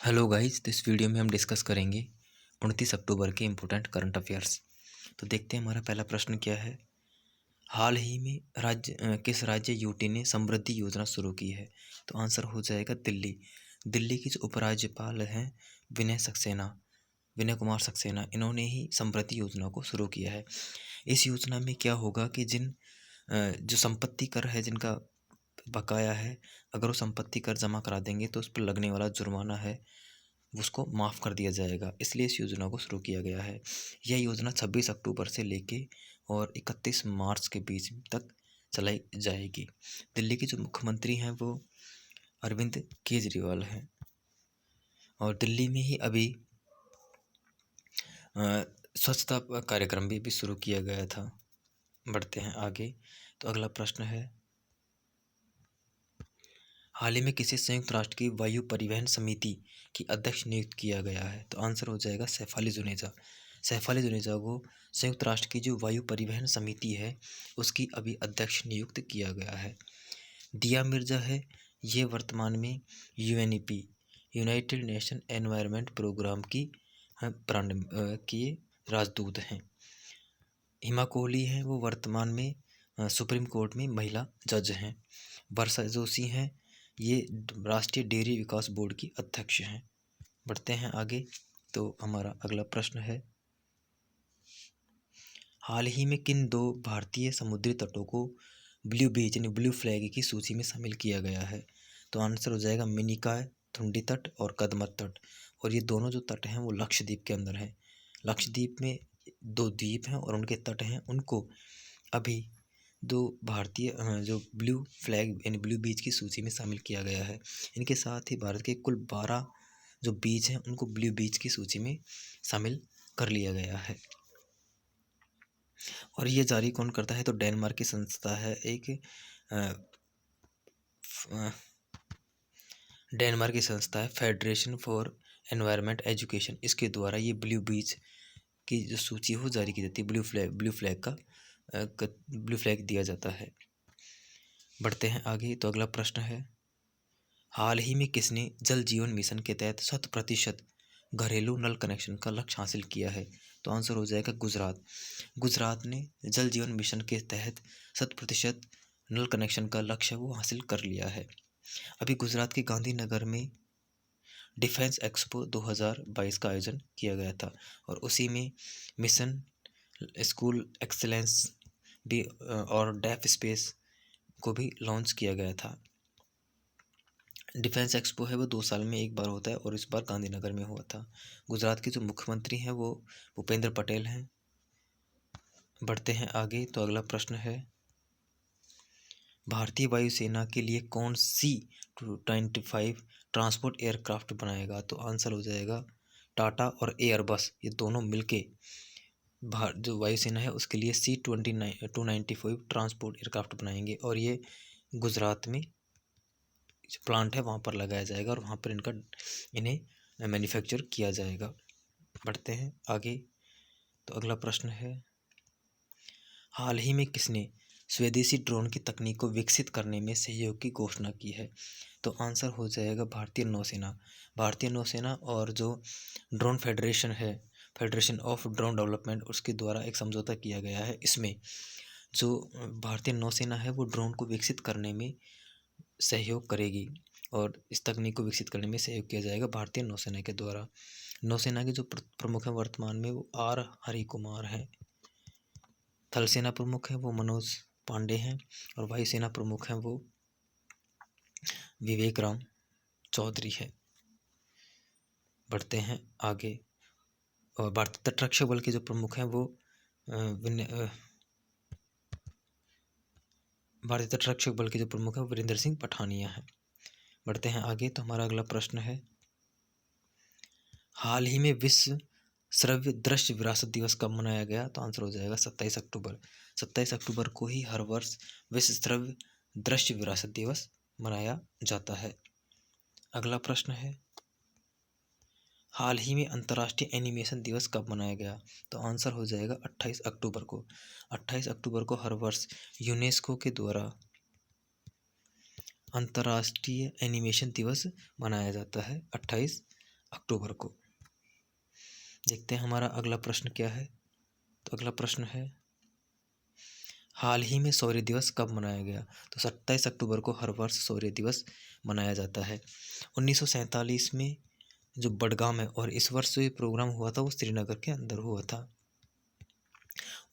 Hello guys, तो इस video में हम डिस्कस करेंगे 29 अक्टूबर के इम्पोर्टेंट करंट अफेयर्स। तो देखते हैं हमारा पहला प्रश्न क्या है। हाल ही में किस राज्य यूटी ने समृद्धि योजना शुरू की है? तो आंसर हो जाएगा दिल्ली। दिल्ली की जो उपराज्यपाल हैं विनय कुमार सक्सेना, इन्होंने ही समृद्धि योजना को शुरू किया है। इस योजना में क्या होगा कि जो संपत्ति कर है, जिनका बकाया है, अगर वो संपत्ति कर जमा करा देंगे तो उस पर लगने वाला जुर्माना है उसको माफ़ कर दिया जाएगा। इसलिए इस योजना को शुरू किया गया है। यह योजना 26 अक्टूबर से लेके और 31 मार्च के बीच तक चलाई जाएगी। दिल्ली के जो मुख्यमंत्री हैं वो अरविंद केजरीवाल हैं। और दिल्ली में ही अभी स्वच्छता कार्यक्रम भी शुरू किया गया था। बढ़ते हैं आगे। तो अगला प्रश्न है, हाल ही में किसे संयुक्त राष्ट्र की वायु परिवहन समिति की अध्यक्ष नियुक्त किया गया है? तो आंसर हो जाएगा सैफ अली जुनेजा। सैफ अली जुनेजा को संयुक्त राष्ट्र की जो वायु परिवहन समिति है उसकी अभी अध्यक्ष नियुक्त किया गया है। दिया मिर्जा है, ये वर्तमान में UNEP United Nation Environment Programme की राजदूत हैं। हिमा कोहली हैं, वो वर्तमान में सुप्रीम कोर्ट में महिला जज हैं। वर्षा जोशी हैं, ये राष्ट्रीय डेयरी विकास बोर्ड की अध्यक्ष हैं। बढ़ते हैं आगे। तो हमारा अगला प्रश्न है, हाल ही में किन दो भारतीय समुद्री तटों को ब्लू बीच यानी ब्लू फ्लैग की सूची में शामिल किया गया है? तो आंसर हो जाएगा मिनिकॉय थुंडी तट और कदमत तट। और ये दोनों जो तट हैं वो लक्षद्वीप के अंदर हैं। लक्षद्वीप में दो द्वीप हैं और उनके तट हैं, उनको अभी दो भारतीय जो ब्लू फ्लैग यानी ब्लू बीच की सूची में शामिल किया गया है। इनके साथ ही भारत के कुल 12 जो बीच हैं उनको ब्लू बीच की सूची में शामिल कर लिया गया है। और ये जारी कौन करता है? तो डेनमार्क की संस्था है एक, डेनमार्क की संस्था है फेडरेशन फॉर एनवायरनमेंट एजुकेशन। इसके द्वारा ये ब्लू बीच की जो सूची हो जारी की जाती है। ब्लू फ्लैग दिया जाता है। बढ़ते हैं आगे। तो अगला प्रश्न है, हाल ही में किसने जल जीवन मिशन के तहत 100% घरेलू नल कनेक्शन का लक्ष्य हासिल किया है? तो आंसर हो जाएगा गुजरात। गुजरात ने जल जीवन मिशन के तहत 100% नल कनेक्शन का लक्ष्य वो हासिल कर लिया है। अभी गुजरात के गांधीनगर में डिफेंस एक्सपो 2022 का आयोजन किया गया था और उसी में मिशन स्कूल एक्सेलेंस भी और डेफ स्पेस को भी लॉन्च किया गया था। डिफेंस एक्सपो है वो 2 साल में एक बार होता है और इस बार गांधीनगर में हुआ था। गुजरात के जो मुख्यमंत्री हैं वो भूपेंद्र पटेल हैं। बढ़ते हैं आगे। तो अगला प्रश्न है, भारतीय वायुसेना के लिए कौन सी 25 ट्रांसपोर्ट एयरक्राफ्ट बनाएगा? तो आंसर हो जाएगा टाटा और एयरबस, ये दोनों मिलके जो वायुसेना है उसके लिए C-295 ट्रांसपोर्ट एयरक्राफ्ट बनाएंगे और ये गुजरात में जो प्लांट है वहाँ पर लगाया जाएगा और वहाँ पर इन्हें मैन्युफैक्चर किया जाएगा। बढ़ते हैं आगे। तो अगला प्रश्न है, हाल ही में किसने स्वदेशी ड्रोन की तकनीक को विकसित करने में सहयोग की घोषणा की है? तो आंसर हो जाएगा भारतीय नौसेना। भारतीय नौसेना और जो ड्रोन फेडरेशन है, फेडरेशन ऑफ ड्रोन डेवलपमेंट, उसके द्वारा एक समझौता किया गया है। इसमें जो भारतीय नौसेना है वो ड्रोन को विकसित करने में सहयोग करेगी और इस तकनीक को विकसित करने में सहयोग किया जाएगा भारतीय नौसेना के द्वारा। नौसेना के जो प्रमुख हैं वर्तमान में वो आर हरि कुमार हैं। थल सेना प्रमुख हैं वो मनोज पांडे हैं और वायुसेना प्रमुख हैं वो विवेक राम चौधरी है। बढ़ते हैं आगे। और भारतीय तटरक्षक बल के जो प्रमुख हैं वो भारतीय तटरक्षक बल के जो प्रमुख हैं वीरेंद्र सिंह पठानिया हैं। बढ़ते हैं आगे। तो हमारा अगला प्रश्न है, हाल ही में विश्व श्रव्य दृश्य विरासत दिवस कब मनाया गया? तो आंसर हो जाएगा 27 अक्टूबर। 27 अक्टूबर को ही हर वर्ष विश्व श्रव्य दृश्य विरासत दिवस मनाया जाता है। अगला प्रश्न है, हाल ही में अंतर्राष्ट्रीय एनिमेशन दिवस कब मनाया गया? तो आंसर हो जाएगा 28 अक्टूबर को। 28 अक्टूबर को हर वर्ष यूनेस्को के द्वारा अंतर्राष्ट्रीय एनिमेशन दिवस मनाया जाता है 28 अक्टूबर को। देखते हैं हमारा अगला प्रश्न क्या है। तो अगला प्रश्न है, हाल ही में शौर्य दिवस कब मनाया गया? तो 27 अक्टूबर को हर वर्ष शौर्य दिवस मनाया जाता है। 1947 में जो बडगाम है, और इस वर्ष जो ये प्रोग्राम हुआ था वो श्रीनगर के अंदर हुआ था।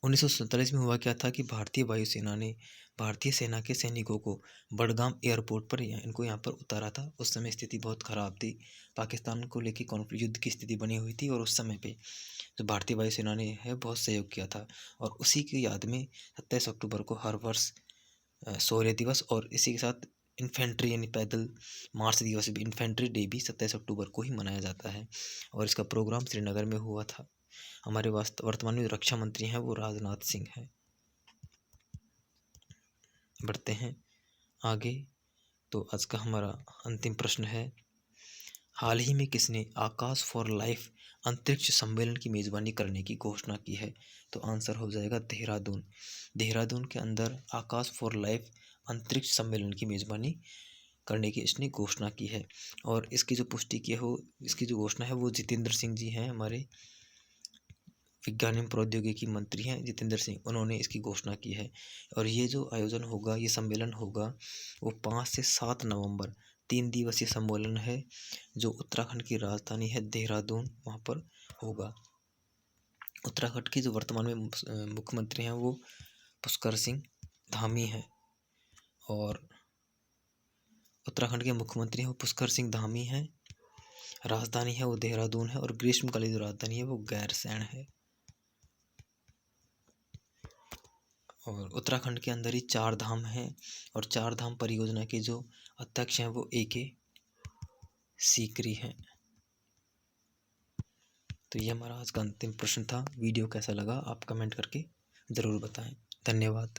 1947 में हुआ क्या था कि भारतीय वायुसेना ने भारतीय सेना के सैनिकों को बडगाम एयरपोर्ट पर इनको यहाँ पर उतारा था। उस समय स्थिति बहुत ख़राब थी, पाकिस्तान को लेकर कॉन्फ्लिक्ट, युद्ध की स्थिति बनी हुई थी, और उस समय पे जो भारतीय वायुसेना ने है बहुत सहयोग किया था। और उसी की याद में 27 अक्टूबर को हर वर्ष शौर्य दिवस, और इसी के साथ इन्फेंट्री यानी पैदल मार्च दिवस भी, इन्फेंट्री डे भी 27 अक्टूबर को ही मनाया जाता है। और इसका प्रोग्राम श्रीनगर में हुआ था। हमारे वर्तमान में रक्षा मंत्री हैं वो राजनाथ सिंह हैं। बढ़ते हैं आगे। तो आज का हमारा अंतिम प्रश्न है, हाल ही में किसने आकाश फॉर लाइफ अंतरिक्ष सम्मेलन की मेज़बानी करने की घोषणा की है? तो आंसर हो जाएगा देहरादून। देहरादून के अंदर आकाश फॉर लाइफ अंतरिक्ष सम्मेलन की मेज़बानी करने की इसने घोषणा की है। और इसकी जो पुष्टि की हो, इसकी जो घोषणा है वो जितेंद्र सिंह जी हैं, हमारे विज्ञान एवं प्रौद्योगिकी मंत्री हैं जितेंद्र सिंह, उन्होंने इसकी घोषणा की है। और ये जो आयोजन होगा, ये सम्मेलन होगा, वो 5 से 7 नवंबर 3 दिवसीय सम्मेलन है, जो उत्तराखंड की राजधानी है देहरादून, वहाँ पर होगा। उत्तराखंड के जो वर्तमान में मुख्यमंत्री हैं वो पुष्कर सिंह धामी हैं, और उत्तराखंड के मुख्यमंत्री हैं वो पुष्कर सिंह धामी हैं। राजधानी है वो देहरादून है, और ग्रीष्मकालीन जो राजधानी है वो गैरसैंण है। और उत्तराखंड के अंदर ही 4 धाम हैं, और 4 धाम परियोजना के जो अध्यक्ष हैं वो AK सीकरी हैं। तो ये हमारा आज का अंतिम प्रश्न था। वीडियो कैसा लगा आप कमेंट करके ज़रूर बताएं। धन्यवाद।